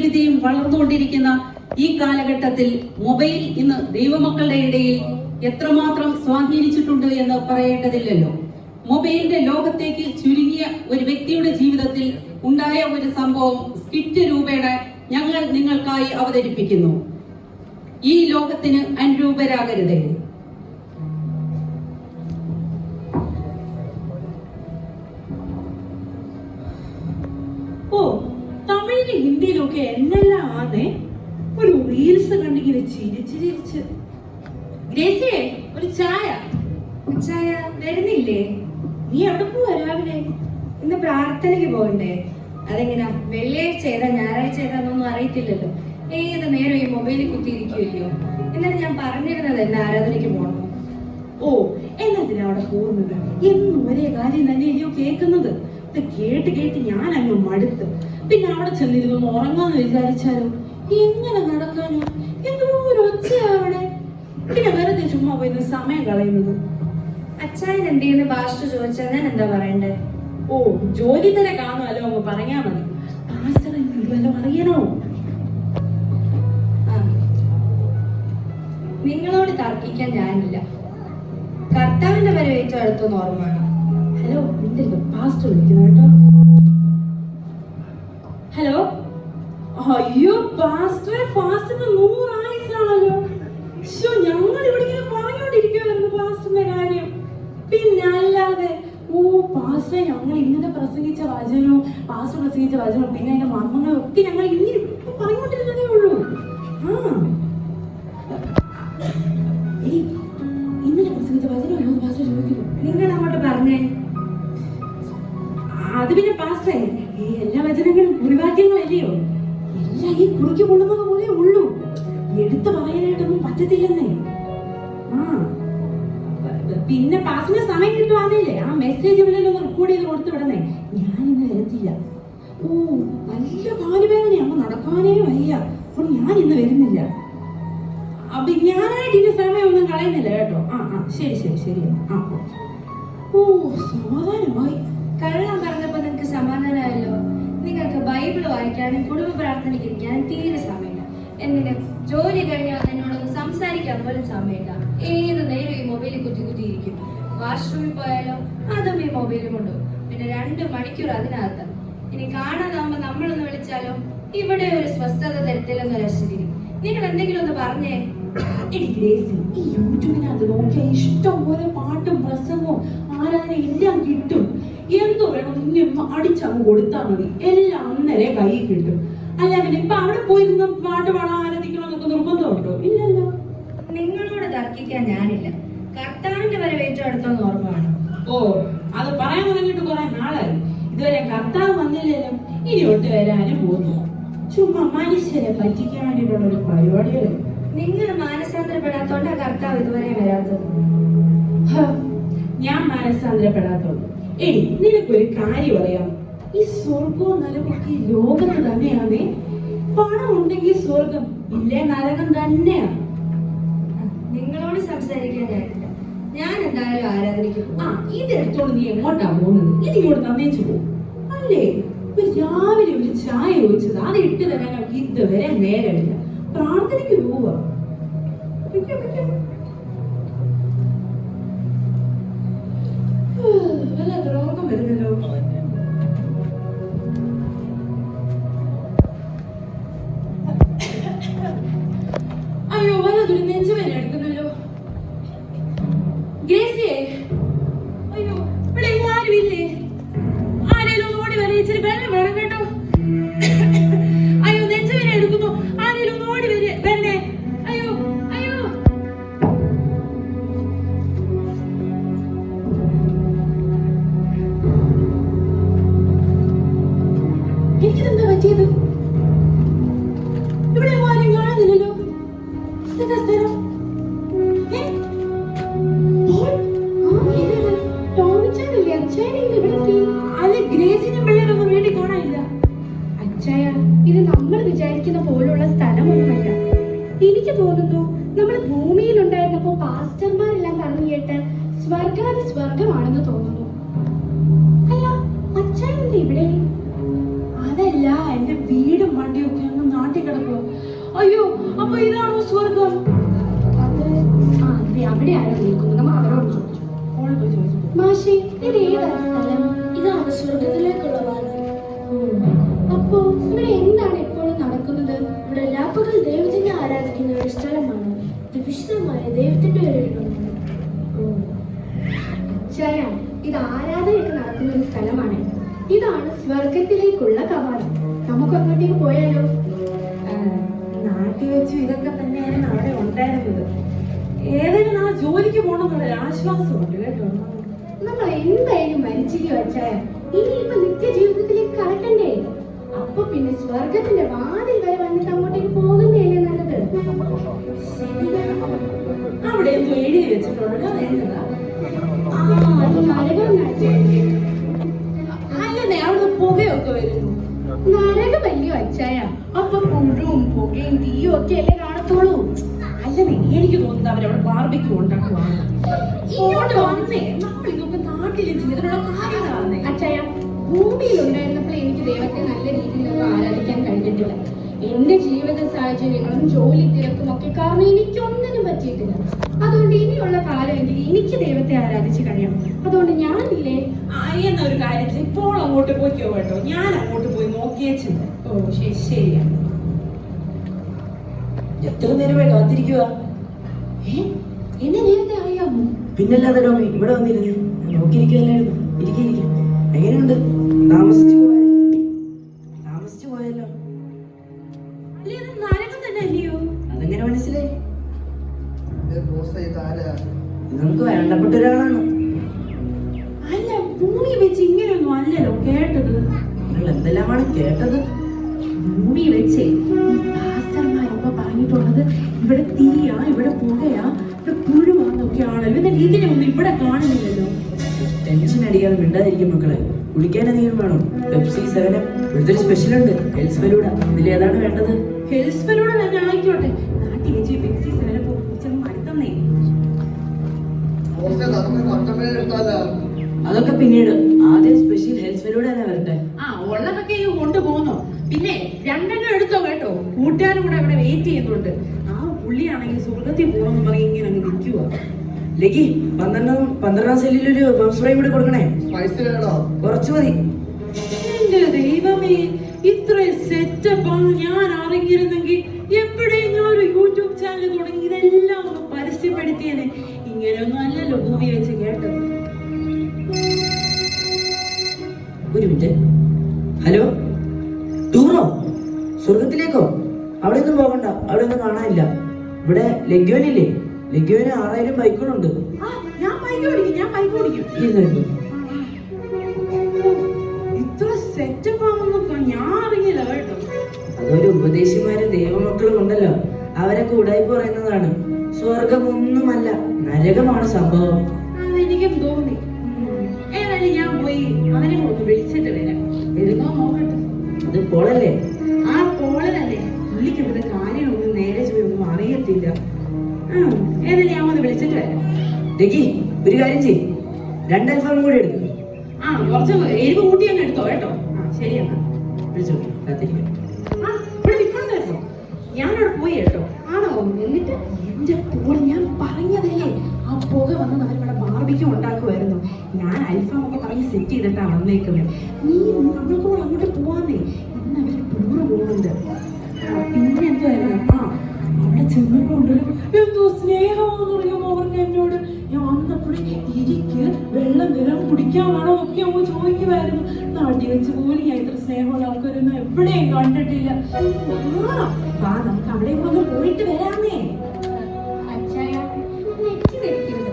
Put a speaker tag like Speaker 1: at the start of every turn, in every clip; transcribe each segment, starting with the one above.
Speaker 1: വിദ്യയും വളർന്നുകൊണ്ടിരിക്കുന്ന ഈ കാലഘട്ടത്തിൽ മൊബൈൽ ഇന്ന് ദൈവമക്കളുടെ ഇടയിൽ എത്രമാത്രം സ്വാധീനിച്ചിട്ടുണ്ട് എന്ന് പറയേണ്ടതില്ലല്ലോ. മൊബൈലിന്റെ ലോകത്തേക്ക് ചുരുങ്ങിയ ഒരു വ്യക്തിയുടെ ജീവിതത്തിൽ ഉണ്ടായ ഒരു സംഭവം സ്കിറ്റ് രൂപേണ ഞങ്ങൾ നിങ്ങൾക്കായി അവതരിപ്പിക്കുന്നു. ഈ ലോകത്തിന് അനുരൂപരാകരുതേ.
Speaker 2: ഓ, തമിഴിലും ഹിന്ദിയിലൊക്കെ എന്നെല്ലാം ആണേ ഒരു റീൽസ് കണ്ടിങ്ങനെ ചിരിച്ച് ഗ്രേസിയെ ഒരു ചായ.
Speaker 3: ചായ വരുന്നില്ലേ?
Speaker 2: നീ എവിടെ പോവാ രാവിലെ?
Speaker 3: ഇന്ന് പ്രാർത്ഥനയ്ക്ക് പോകണ്ടേ? അതെങ്ങനാ വെള്ളിയാഴ്ച ഏതാ ഞായറാഴ്ച ഏതാന്നൊന്നും അറിയത്തില്ലല്ലോ. ഏത് നേരം ഈ മൊബൈലിൽ കുത്തിയിരിക്കുമല്ലയോ. എന്നാലും ഞാൻ പറഞ്ഞിരുന്നത് എന്നെ ആരാധനയ്ക്ക് പോകണം.
Speaker 2: ഓ, എന്നതിനാ അവിടെ പോകുന്നത്? എന്നും ഒരേ കാര്യം തന്നെയല്ലയോ കേൾക്കുന്നത്? ഇത് കേട്ട് കേട്ട് ഞാൻ അങ്ങ് മടുത്ത്. പിന്നെ അവിടെ ചെന്നിരുന്നു ഉറങ്ങാന്ന് വിചാരിച്ചാലോ എങ്ങനെ നടക്കാനോ? എന്തോ ഒരു ഒച്ചയാ അവിടെ. പിന്നെ വെറുതെ ചുമ്മാ പോയി സമയം കളയുന്നത്.
Speaker 3: അച്ചായൻ എന്ത് ചെയ്യുന്ന പാസ്റ്റർ ചോദിച്ചാൽ ഞാൻ എന്താ പറയണ്ടേ?
Speaker 2: ഓ, ജോലി തന്നെ കാണുമല്ലോ, അങ്ങ് പറയാ മതി. പാസ്റ്റർ വല്ലതും അറിയണോ?
Speaker 3: നിങ്ങളോട് തർക്കിക്കാൻ ഞാനില്ല. കർത്താവിന്റെ വരെ ഏറ്റവും അടുത്തൊന്ന് ഓർമ്മയാണ്.
Speaker 2: ഹലോ, നിന്റെ പാസ്റ്റർ വിളിക്കുന്നു കേട്ടോ. ഹലോ. അയ്യോ പാസ്റ്റർ, പാസ്റ്ററിന് 100 ആയുസാണല്ലോ. ഞങ്ങൾ ഇവിടെ ഇങ്ങനെ പറഞ്ഞോണ്ടിരിക്കുവായിരുന്നു പാസ്റ്ററിന്റെ കാര്യം. പിന്നെ അല്ലാതെ ഓ പാസ്റ്റർ ഞങ്ങൾ ഇങ്ങനെ പ്രസംഗിച്ച വചനവും പാസ്റ്റർ പ്രസംഗിച്ച വചനവും പിന്നെ അതിന്റെ മർമ്മങ്ങളും ഒക്കെ ഞങ്ങൾ ഇങ്ങനെ പറഞ്ഞുകൊണ്ടിരുന്നതേ ഉള്ളൂ. ഇന്നലെ പ്രസംഗിച്ച വചനമാണോ പാസ്റ്റർ ചോദിക്കുന്നു.
Speaker 3: നിങ്ങൾ അങ്ങോട്ട് പറഞ്ഞേ.
Speaker 2: അത് പിന്നെ പാസ്റ്ററെ, ഈ എല്ലാ വചനങ്ങളും കുറിവാക്യങ്ങളല്ലയോ? എല്ലാം ഈ കുറിക്ക് കൊള്ളുന്നത് പോലെ ഉള്ളൂ. എടുത്തു പറയാനായിട്ടൊന്നും പറ്റത്തില്ലെന്നേ. പിന്നെ പാസിന്റെ സമയം കിട്ടുവാന്നില്ലേ ആ മെസ്സേജ് ഒന്ന് റെക്കോർഡ് ചെയ്ത് കൊടുത്തു വിടണേ. ഞാനിന്ന് വരത്തില്ല. ഓ, നല്ല കാലുവേദന, അമ്മ നടക്കാനേ വയ്യ. അപ്പോൾ ഞാൻ ഇന്ന് വരുന്നില്ല. അപ്പൊ ഞാനായിട്ട് ഇനി സമയമൊന്നും കളയുന്നില്ല കേട്ടോ. ശരി. ഓ, സമാധാനമായി.
Speaker 3: കള്ളം പറഞ്ഞപ്പോ നിങ്ങൾക്ക് സമാധാനമായല്ലോ. നിങ്ങൾക്ക് ബൈബിൾ വായിക്കാനും കുടുംബ പ്രാർത്ഥനയ്ക്ക് ഇരിക്കാനും തീരെ സമയമില്ല. എന്തിന് ജോലി കഴിഞ്ഞാൽ എന്നോടൊന്ന് സംസാരിക്കാൻ പോലും സമയമില്ല. ഏത് നേരം ഈ മൊബൈലിൽ കുത്തിയിരിക്കും. വാഷ്റൂമിൽ പോയാലോ അതും ഈ മൊബൈലും കൊണ്ടുപോകും. പിന്നെ 2 മണിക്കൂർ അതിനകത്ത്. ഇനി കാണാതാവുമ്പോ നമ്മളൊന്ന് വിളിച്ചാലോ ഇവിടെ ഒരു സ്വസ്ഥത തരത്തില്ലെന്നൊരു അശ്വതി. നിങ്ങൾ എന്തെങ്കിലും ഒന്ന് പറഞ്ഞേ.
Speaker 2: ഈ യൂട്യൂബിനകത്ത് നോക്കിയാൽ ഇഷ്ടം പോലെ പാട്ടും പ്രസംഗവും ആരാധന എല്ലാം കിട്ടും. എന്തോ വേണം നിന്നെ ഒന്ന് അടിച്ചങ്ങ് കൊടുത്താൽ മതി, എല്ലാം അന്നേരം കൈ കിട്ടും. അല്ല പിന്നെ ഇപ്പൊ അവിടെ പോയിരുന്ന പാട്ട് പാടാൻ ആരാധിക്കണമെന്നൊക്കെ നിർബന്ധമുണ്ടോ? ഇല്ലല്ലോ.
Speaker 3: നിങ്ങളോട് തർക്കിക്കാൻ ഞാനില്ല. കർത്താവിന്റെ വരെ ഏറ്റവും അടുത്തൊന്ന് ഓർമ്മയാണ്.
Speaker 2: ഓ, അത് പറയാൻ തുടങ്ങിയിട്ട് കുറെ നാളായി. ഇതുവരെ കർത്താവ് വന്നില്ലല്ലോ. ഇനി ഒട്ട് വരാനും പോകുന്നു. ചുമ്മാ മനുഷ്യരെ പറ്റിക്കാൻ വേണ്ടിയിട്ടുള്ള ഒരു പരിപാടികളെ.
Speaker 3: നിങ്ങൾ മാനസാന്തരപ്പെടാത്തോണ്ടാ കർത്താവ് ഇതുവരെ വരാത്തത്.
Speaker 2: ഞാൻ മാനസാന്തരപ്പെടാത്തോണ്ട്. എടി, നിനക്കൊരു കാര്യം അറിയാം. ഈ സ്വർഗവും നരകമൊക്കെ ഈ ലോകത്ത് തന്നെയാണേ. പണം ഉണ്ടെങ്കിൽ സ്വർഗം, ഇല്ലേ നരകം തന്നെയാണ്.
Speaker 3: നിങ്ങളോട് സംസാരിക്കാൻ ഞാനില്ല. ഞാൻ എന്തായാലും ആരാധനയ്ക്ക് പോകും.
Speaker 2: ഇതെടുത്തോണ്ട് നീ എങ്ങോട്ടാ പോകുന്നത്? ഇത് ഇങ്ങോട്ട് തന്നേച്ചു പോകും അല്ലേ? രാവിലെ ഒരു ചായ ചോദിച്ചത് അത് ഇട്ട് തരാൻ നമുക്ക് ഇതുവരെ നേരമില്ല. പ്രാർത്ഥനയ്ക്ക് പോവാ. വല്ലാത്ത രോഗം വരുന്നല്ലോ. അയ്യോ, വല്ലാത്തൊരു നെഞ്ചുവേദന എടുക്കുന്നല്ലോ. ഗ്രേസിയെ, അയ്യോ ഇവിടെ ആരുമില്ലേ? ആരെങ്കിലും ഒന്ന് ഓടി വരെ, ഇച്ചിരി വെള്ളം വേണം കേട്ടോ. അയ്യോ, നെഞ്ചുവേദന എടുക്കുന്നു. ആരെങ്കിലും ഒന്ന് ഓടി വരണേ. അയ്യോ. എനിക്കിതെന്താ പറ്റിയത്? ഇവിടെ ആരും കാണുന്നില്ലല്ലോ. എന്താ സ്ഥലം?
Speaker 4: ഇത് നമ്മൾ വിചാരിക്കുന്ന പോലുള്ള സ്ഥലമൊന്നുമല്ല. എനിക്ക് തോന്നുന്നു നമ്മൾ ഭൂമിയിലുണ്ടായിരുന്നപ്പോ പാസ്റ്റർമാരെല്ലാം പറഞ്ഞു കേട്ട് സ്വർഗാതി സ്വർഗമാണെന്ന് തോന്നുന്നു. അല്ല, അച്ഛൻ എന്താ ഇവിടെ?
Speaker 2: അതല്ല, എന്റെ വീടും വണ്ടിയൊക്കെ അങ്ങ് അപ്പൊ ഇതാണോ സ്വർഗം?
Speaker 4: അവിടെയാണ് നിൽക്കുന്നത്. നമ്മൾ അവരോട് ചോദിച്ചു.
Speaker 2: ഓള് പോയി ചോദിച്ചു.
Speaker 4: മാഷേ, ഇത് ഏതാണ് സ്ഥലം?
Speaker 3: ഇതാണ് സ്വർഗത്തിലേക്കുള്ള വാതിൽ.
Speaker 4: അപ്പോ ഇവിടെ എന്താണ് എപ്പോഴും നടക്കുന്നത്?
Speaker 3: ഇവിടെ രാപ്പകൽ ദൈവത്തിനെ ആരാധിക്കുന്ന ഒരു സ്ഥലമാണ്. ഇത് വിശുദ്ധമായ ദൈവത്തിന്റെ ഒരു ഇടമാണ്.
Speaker 4: അച്ചായ, ഇത് ആരാധനയൊക്കെ നടക്കുന്ന ഒരു സ്ഥലമാണ്. ഇതാണ് സ്വർഗത്തിലേക്കുള്ള കവാടം. നമുക്ക് അങ്ങോട്ടേക്ക് പോയാലോ?
Speaker 2: നാട്ടിൽ വെച്ച് ഇതൊക്കെ തന്നെയായിരുന്നു അവിടെ ഉണ്ടായിരുന്നത്. ഏതെങ്കിലും ആ ജോലിക്ക് പോകണമെന്നുള്ള ആശ്വാസമുണ്ട് കേട്ടോ.
Speaker 4: നമ്മൾ എന്തായാലും മരിച്ചിരിക്കും അച്ചായ. ഇനിയിപ്പോ നിത്യജീവിതത്തിലേക്ക് കടക്കണ്ടേ? അപ്പൊ പിന്നെ സ്വർഗത്തിന്റെ വാതിൽ വരെ വന്നിട്ട് അങ്ങോട്ടേക്ക് പോകുന്നതല്ലേ നല്ലത്?
Speaker 2: അവിടെ എന്തോ എഴുതി വെച്ചിട്ടുണ്ടോ? എന്നതാ?
Speaker 4: അത് നരകം.
Speaker 2: അല്ലേ, അവിടെ പുകയൊക്കെ വരുന്നു.
Speaker 4: നരകമല്ലയോ അച്ചായ? അപ്പൊ പുഴുവും പുകയും തീയും ഒക്കെ അല്ലേ കാണത്തുള്ളൂ?
Speaker 2: അല്ലേ, എനിക്ക് തോന്നുന്നത് അവരവിടെ ബാർബിക്യൂ ഉണ്ടാക്കുവാണ്. ഇങ്ങോട്ട് വന്നേ, നമ്മൾ ഇതൊക്കെ നാട്ടിൽ ചെയ്തിട്ടുള്ള കാര്യങ്ങളാണ്.
Speaker 4: അച്ചായ, ഭൂമിയിൽ ഉണ്ടായിരുന്നപ്പോൾ എനിക്ക് ദൈവത്തെ നല്ല രീതിയിലൊന്നും ആരാധിക്കാൻ കഴിഞ്ഞിട്ടില്ല. എന്റെ ജീവിത സാഹചര്യങ്ങളും ജോലി തിരക്കും ഒക്കെ കാരണം എനിക്കൊന്നിനും പറ്റിയിട്ടില്ല. അതുകൊണ്ട് ഇനിയുള്ള കാലമെങ്കിൽ എനിക്ക് ദൈവത്തെ ആരാധിച്ച് കഴിയണം. അതുകൊണ്ട് ഞാനില്ലേ
Speaker 2: എന്നൊരു കാര്യം ഇപ്പോൾ അങ്ങോട്ട് പോയിക്കോ കേട്ടോ. ഞാൻ അങ്ങോട്ട് പോയി നോക്കിയേച്ചില്ല. ഓ ശരിയാണ്.
Speaker 5: എത്ര നേരമായി കാത്തിരിക്കുക?
Speaker 2: എന്നെ നേരത്തെ അറിയാമോ?
Speaker 5: പിന്നല്ലാതെ ടോമി, ഇവിടെ വന്നിരുന്നു. നോക്കിയിരിക്കുവല്ലായിരുന്നു. ഇരിക്കും. എങ്ങനെയുണ്ട്? താമസിച്ചു പോയല്ലോ.
Speaker 2: അല്ലേ, ഇത് നരകം തന്നെ അല്ലയോ?
Speaker 5: അതെങ്ങനെ മനസ്സിലായി? ഇത് നമുക്ക് വേണ്ടപ്പെട്ട ഒരാളാണ്.
Speaker 2: അല്ല, ഭൂമി വെച്ച് ഇങ്ങനെയൊന്നും അല്ലല്ലോ കേട്ടത്.
Speaker 5: നിങ്ങൾ എന്തെല്ലാമാണ് കേട്ടത്?
Speaker 2: ഭൂമി വെച്ചേ പാസ്റ്റർമാരൊക്കെ പറഞ്ഞിട്ടുള്ളത് ഇവിടെ തീയാ, ഇവിടെ പുകയാ, ഇവിടെ പുഴുവാന്നൊക്കെയാണല്ലോ. എന്നാൽ ഇതിനെ ഒന്നും ഇവിടെ കാണുന്നില്ലല്ലോ.
Speaker 5: ടെൻഷൻ അടിക്കാതെ മിണ്ടാതിരിക്കും മക്കളെ. കുടിക്കാൻ എന്തെങ്കിലും വേണോ? പെപ്സി, 7 ഇവിടുത്തെ ഒരു സ്പെഷ്യൽ ഉണ്ട്, ഹെൽസ് ഫലൂഡ. ഇതിൽ ഏതാണ് വേണ്ടത്?
Speaker 2: ഹെൽസ് ഫലൂഡ തന്നെ ആയിക്കോട്ടെ. നാട്ടിൽ വെച്ച് പെപ്സി 7 കുടിച്ചൊന്നും അടുത്തന്നേ.
Speaker 5: അതൊക്കെ പിന്നീട്. ആദ്യം സ്പെഷ്യൽ ഹെൽസ് ഫലൂഡ തന്നെ വരട്ടെ.
Speaker 2: ഉള്ളതൊക്കെ കൊണ്ടുപോകുന്നോ? പിന്നെ 2 എടുത്തോ കേട്ടോ. കൂട്ടുകാരും കൂടെ അവിടെ വെയിറ്റ് ചെയ്യുന്നുണ്ട്. ആ പുള്ളിയാണെങ്കിൽ സ്വർഗത്തിൽ പോകണമെന്ന് പറയും ഇങ്ങനെ അങ്ങ് നിൽക്കുക.
Speaker 5: ലക്കി 12 സെല്ലിലൊരു ബംസ് ഫ്രൈ കൂടി കൊടുക്കണേ. കുറച്ച് മതി.
Speaker 2: എന്റെ ദൈവമേ, ഇത്ര സെറ്റപ്പ് ആണ് ഞാൻ അറിഞ്ഞിരുന്നെങ്കിൽ എപ്പോഴേ ഞാൻ ഒരു യൂട്യൂബ് ചാനൽ തുടങ്ങി ഇതെല്ലാം ഒന്ന് പരസ്യപ്പെടുത്തിയേനെ. ഇങ്ങനെയൊന്നും അല്ലല്ലോ ഭൂമി വെച്ച് കേട്ടത്.
Speaker 5: ഒരു മിനിറ്റ്. ഹലോ, ടൂറോ? സ്വർഗത്തിലേക്കോ? അവിടെ ഒന്നും പോകണ്ട, അവിടെ ഒന്നും കാണാനില്ല. ഇവിടെ ലഗ്യോനില്ലേ? ലഗ്യോന് 6000 ബൈക്കുകളുണ്ട്.
Speaker 2: ഞാൻ ബൈക്ക് ഓടിക്കും. ഇത്ര സെറ്റപ്പ് ആണെന്നൊക്കെ ഞാൻ അറിഞ്ഞില്ല കേട്ടോ.
Speaker 5: അതൊരു ഉപദേശിമാരും ദൈവമക്കളും ഉണ്ടല്ലോ, അവരൊക്കെ ഉടായ്പ പറയുന്നതാണ്. സ്വർഗം ഒന്നുമല്ല, നരകമാണ് സംഭവം.
Speaker 2: അതെനിക്കും തോന്നി. ഏതായാലും ഞാൻ പോയി അവനെ ഒന്ന് വിളിച്ചിട്ട് വരാം. വരുന്നോ നോക്കട്ടെ.
Speaker 5: അത് പോളല്ലേ?
Speaker 2: പോളനല്ലേ. പുള്ളിക്ക് ഇവിടെ കാര്യമൊന്നും നേരെ ഒന്നും അറിയത്തില്ല. ഏതായാലും ഞാൻ ഒന്ന് വിളിച്ചിട്ട് വരാം.
Speaker 5: ലക്കി, ഒരു കാര്യം ചെയ്യ്, 2 അൽഫാമും കൂടി എടുക്കും.
Speaker 2: കുറച്ച് എരിവ് കൂട്ടി അങ്ങ് എടുത്തോ കേട്ടോ. ശരിയെന്നാ
Speaker 5: വിളിച്ചോ, കാത്തിരിക്കാം.
Speaker 2: ഇവിടെ നിൽക്കണ്ടായിരുന്നോ? ഞാനവിടെ പോയി കേട്ടോ.
Speaker 4: ആണോ? എന്നിട്ട്
Speaker 2: എന്റെ പോൾ, ഞാൻ പറഞ്ഞതല്ലേ, ആ പുക വന്ന് അവരിവിടെ ബാർബിക്യൂ ഉണ്ടാക്കുമായിരുന്നു. ഞാൻ അൽഫാമൊക്കെ പറഞ്ഞ് സെറ്റ് ചെയ്തിട്ടാ വന്നേക്കുന്നത്. നമ്മൾക്ക് കൂടെ അങ്ങോട്ട് പോവാന്നേ. ഇന്ന് അവര് ടൂറ് പോകുന്നുണ്ട്. പിന്നെ എന്തായിരുന്നു, അവിടെ ചെന്നപ്പോണ്ടല്ലോ എന്തോ സ്നേഹമാണെന്ന് അറിയാമോ അവർക്ക് എന്നോട്. ഞാൻ വന്നപ്പോഴേ ഇരിക്ക്, വെള്ളം തരാം, കുടിക്കാൻ വേണോ ഒക്കെ അമ്മ ചോദിക്കുമായിരുന്നു. നാട്ടിൽ വെച്ച് പോലും ഞാൻ ഇത്ര സ്നേഹമുള്ള ആൾക്കാരൊന്നും എവിടെയും കണ്ടിട്ടില്ല. നമുക്ക് അവിടെ ഒന്ന് പോയിട്ട് വരാമേ.
Speaker 4: അച്ചായ, തെറ്റിദ്ധരിക്കരുത്.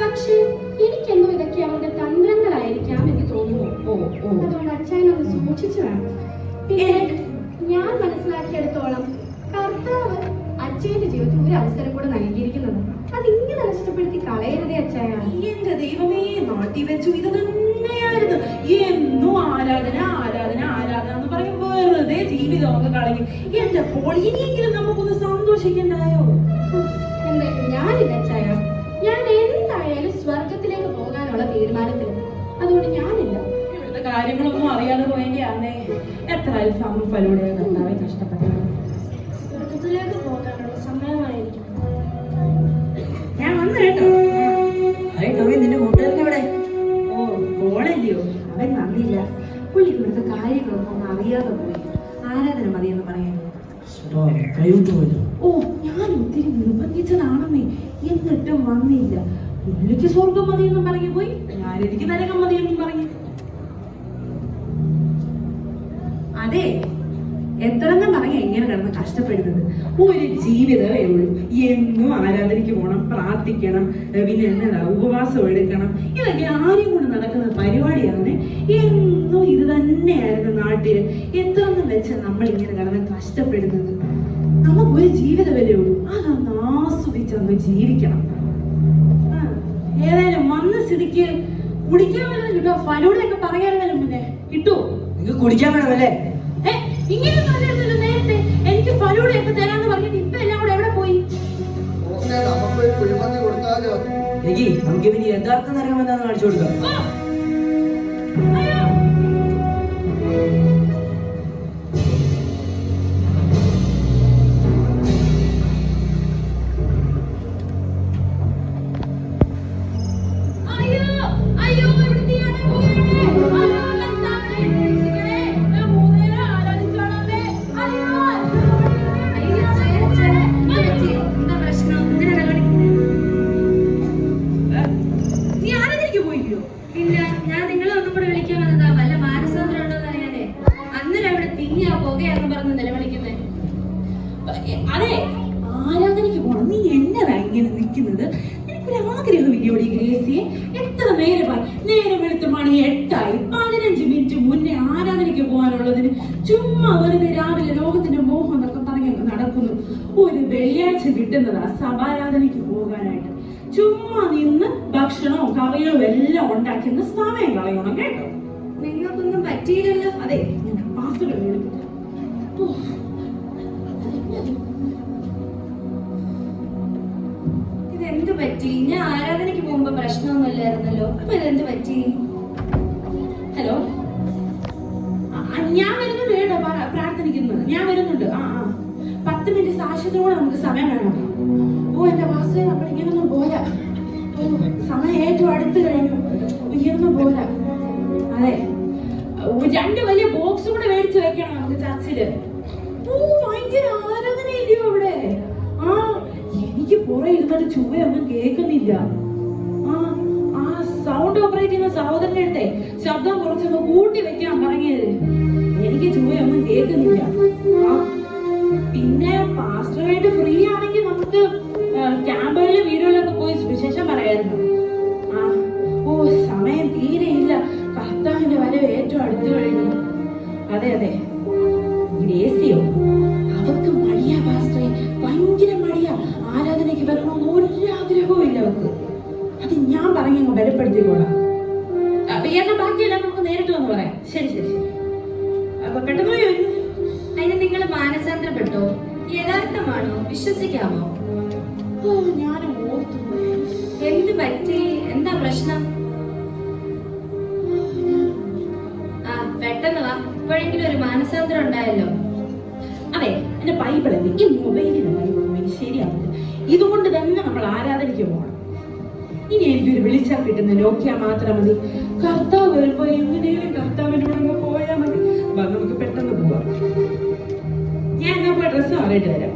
Speaker 4: പക്ഷേ എനിക്കെന്തോ ഇതൊക്കെ അവരുടെ തന്ത്രങ്ങളായിരിക്കാം എന്ന് തോന്നുന്നു. അതുകൊണ്ട് അച്ചായനൊന്ന് സൂക്ഷിച്ചു വേണം. പിന്നെ ഞാൻ മനസ്സിലാക്കിയെടുത്തോളം കർത്താവ് അച്ഛന്റെ ജീവിതത്തിൽ ഒരു അവസരം കൂടെ നൽകിയിരിക്കുന്നത്. അതിങ്ങനെ നഷ്ടപ്പെടുത്തി കളയരുതേ അച്ചായ.
Speaker 2: എന്റെ ദൈവമേ, നാട്ടിൽ വെച്ചു ഇത് തന്നെയായിരുന്നു. എന്നും ആരാധന എന്ന് പറയും. വെറുതെ ജീവിതമൊക്കെ കളഞ്ഞു. എന്റെ പോൾ, ഇനിയെങ്കിലും നമുക്കൊന്ന് സന്തോഷിക്കണ്ടായോ?
Speaker 4: എന്തായാലും ഞാനില്ല അച്ചായ. ഞാൻ എന്തായാലും സ്വർഗത്തിലേക്ക് പോകാനുള്ള തീരുമാനത്തിലാണ്. അതുകൊണ്ട് ഞാനില്ല.
Speaker 2: ഇവിടുത്തെ കാര്യങ്ങളൊന്നും അറിയാതെ പോയെങ്കിലാന്നേ എത്ര അൽഫാമും ഫലൂടെയോ കർത്താവെ കഷ്ടപ്പെട്ടത്.
Speaker 3: വീട്ടിലേക്ക് പോകാനുള്ള സമയമായിരിക്കും.
Speaker 2: ഞാൻ വന്നു കേട്ടോ.
Speaker 5: ഹായ് ടോമി, നിന്റെ കൂട്ടുകാരൻ എവിടെ?
Speaker 2: ഓ, പോളല്ലയോ, അവൻ വന്നില്ല. പുള്ളിക്ക് ഇവിടുത്തെ കാര്യങ്ങളൊന്നും ഒന്നും അറിയാതെ പോയി. ആരാധന മതിയെന്ന് പറയാൻ.
Speaker 5: കൈവിട്ടുപോയല്ലോ.
Speaker 2: ഓ, ഞാൻ ഒത്തിരി നിർബന്ധിച്ചതാണെന്നേ, എന്നിട്ടും വന്നില്ല. പുള്ളിക്ക് സ്വർഗം മതിയെന്നും പറഞ്ഞു പോയി, ഞാൻ എനിക്ക് നരകം മതിയെന്നും പറഞ്ഞു. അതെ, എത്രയെന്നും പറഞ്ഞ ഇങ്ങനെ കിടന്ന് കഷ്ടപ്പെടുന്നത്. ഒരു ജീവിതമേ ഉള്ളൂ. എന്നും ആരാധനയ്ക്ക് പോകണം, പ്രാർത്ഥിക്കണം, പിന്നെ എന്നതാ ഉപവാസം എടുക്കണം. ഇതൊക്കെ ആരെയും കൊണ്ട് നടക്കുന്ന പരിപാടിയാണ്. എന്നും ഇത് തന്നെയായിരുന്നു നാട്ടില്. എത്രയെന്ന് വെച്ചാൽ നമ്മൾ ഇങ്ങനെ കിടന്ന് കഷ്ടപ്പെടുന്നത്. നമുക്കൊരു ജീവിതമല്ലേ ഉള്ളൂ, അതൊന്ന് ആസ്വദിച്ചൊന്ന് ജീവിക്കണം. ഏതായാലും വന്ന സ്ഥിതിക്ക് കുടിക്കാൻ വല്ലതും കിട്ടോ? ഫലൂടൊക്കെ പറയാറുണ്ടല്ലോ മുന്നേ, കിട്ടുമോ?
Speaker 5: നിങ്ങൾക്ക് കുടിക്കാൻ വേണമല്ലേ?
Speaker 2: ഇങ്ങനെ പറഞ്ഞിരുന്നല്ലോ നേരത്തെ, എനിക്ക് ഫലൂടയൊക്കെ തരാന്ന് പറഞ്ഞിട്ട് ഇപ്പൊ എല്ലാം കൂടെ എവിടെ പോയി?
Speaker 5: നമുക്ക് ഇവന് യഥാർത്ഥ നരകം എന്താണെന്ന് കാണിച്ചു കൊടുക്കാം.
Speaker 2: അയ്യോ, അയ്യോ, ഇവിടുത്തെയാണ് പോകണേ.
Speaker 3: എന്താ പ്രശ്നം? എന്തിനാ വെള്ളമടി?
Speaker 2: നീ ആരാധനയ്ക്ക് പോയില്ലോ?
Speaker 3: ഇല്ല, ഞാൻ നിങ്ങളെ ഒന്നും കൂടെ വിളിക്കാൻ വന്നതാ. വല്ല മാനസാന്തരം ഉണ്ടോന്ന് അറിയാനേ. അന്നേരം അവിടെ തീയാ പുകയാന്ന് പറഞ്ഞ് നിലവിളിക്കുന്നേ.
Speaker 2: അതെ, ആരാധനയ്ക്ക് പോണം. നീ എന്നതാ ഇങ്ങനെ നിൽക്കുന്നത്? എനിക്കൊരു ആഗ്രഹമില്ലോടി ഗ്രേസിയെ. എത്ര നേരമായി? നേരം വെളുത്ത മണി 8 15 മിനിറ്റ് മുന്നേ ആരാധനയ്ക്ക് പോകാനുള്ളതിന് ചുമ്മാ വെറുതെ രാവിലെ ലോകത്തിന്റെ മോഹം എന്നൊക്കെ പറഞ്ഞൊക്കെ നടക്കുന്നു. ഒരു വെള്ളിയാഴ്ച കിട്ടുന്നതാ സഭാരാധനയ്ക്ക് പോകാനായിട്ട്. ചുമ്മാ നിന്ന് ഭക്ഷണവും കറികളും എല്ലാം ഉണ്ടാക്കുന്ന സമയം കളയണം കേട്ടോ.
Speaker 3: നിങ്ങൾക്കൊന്നും പറ്റിയില്ലല്ലോ.
Speaker 2: അതെ, ഞാൻ പാസ്റ്റുകൾ വിളിക്കാം.
Speaker 3: ഇതെന്ത് പറ്റി? ഞാൻ ആരാധനയ്ക്ക് പോകുമ്പോ പ്രശ്നമൊന്നും ഇല്ലായിരുന്നല്ലോ. അപ്പൊ ഇതെന്ത് പറ്റി?
Speaker 2: ഹലോ, ഞാൻ വരുന്നുണ്ട് കേട്ടോ. പ്രാർത്ഥനിക്കുന്നത് ഞാൻ വരുന്നുണ്ട്. 10 മിനിറ്റ് സാക്ഷ്യത്തിനോട് നമുക്ക് സമയം വേണം. ഓ, എന്റെ വാസ്തവ നമ്മൾ ഇങ്ങനൊന്നും പോരാ. ഓ, സമയം ഏറ്റവും അടുത്ത് കഴിഞ്ഞു. ഇങ്ങനൊന്നും പോരാ. അതെ, 2 വലിയ ബോക്സ് കൂടെ മേടിച്ച് വെക്കണം നമുക്ക് ചർച്ചില്. ഓ, ഭയങ്കര ആരാധനയില്ലയോ അവിടെ? എനിക്ക് പുറ ഇരുന്നിട്ട് ചുവയൊന്നും കേൾക്കുന്നില്ല. സൗണ്ട് ഓപ്പറേറ്റ് ചെയ്യുന്ന സഹോദരന്റെ അടുത്തെ ശബ്ദം കുറച്ചൊന്ന് കൂട്ടി വെക്കാൻ പറഞ്ഞത്. എനിക്ക് ചുവയൊന്നും കേൾക്കുന്നില്ല. പിന്നെ പാസ്റ്ററായിട്ട് ഫ്രീ ആണെങ്കിൽ നമുക്ക് ക്യാമ്പുകളിലും വീടുകളിലൊക്കെ പോയി സുവിശേഷം പറയായിരുന്നു. ഓ, സമയം തീരെയില്ല. കർത്താവിന്റെ വരവ് ഏറ്റവും അടുത്തു കഴിഞ്ഞു. അതെ അതെ, ഗ്രേസിയോ, അവർക്ക് മടിയാ പാസ്റ്ററെ, ഭയങ്കര മടിയാ. ആരാധനയ്ക്ക് വരണമെന്ന് ഒരാഗ്രഹവും ഇല്ല അവർക്ക്. അത് ഞാൻ പറഞ്ഞങ്ങ് ബലപ്പെടുത്തിക്കോളാം. എന്നാ ബാക്കിയെല്ലാം നമുക്ക് നേരിട്ട് വന്ന് പറയാം. ശരി ശരി ശരി. അപ്പൊ പെട്ടെന്ന്
Speaker 3: അതിന് നിങ്ങൾ മാനസാന്തരപ്പെട്ടോ? യഥാർത്ഥമാണോ? വിശ്വസിക്കാമോ?
Speaker 2: ഓ, ഞാൻ ഓർത്തു.
Speaker 3: എന്ത് പറ്റി? എന്താ പ്രശ്നം? പെട്ടെന്ന് വാ. ഇപ്പോഴെങ്കിലും ഒരു മാനസാന്തരം ഉണ്ടായല്ലോ.
Speaker 2: അതെ, എന്റെ ബൈബിളല്ലേ, ഈ മൊബൈലിന്റെ ബൈബിൾ ശരിയാവില്ല. ഇതുകൊണ്ട് തന്നെ നമ്മൾ ആരാധനയ്ക്ക് പോകണം. ഇനി എനിക്കൊരു വിളിച്ചാൽ കിട്ടുന്ന നോക്കിയാൽ മാത്രം മതി. കർത്താവ് വരുമ്പോ എങ്ങനെയും കർത്താവിന്റെ കൂടെ പോയാൽ മതി. നമുക്ക് പെട്ടെന്ന് പോവാം. ഞാൻ എന്നാ പോയി ഡ്രസ്സ് മാറിയിട്ട് വരാം.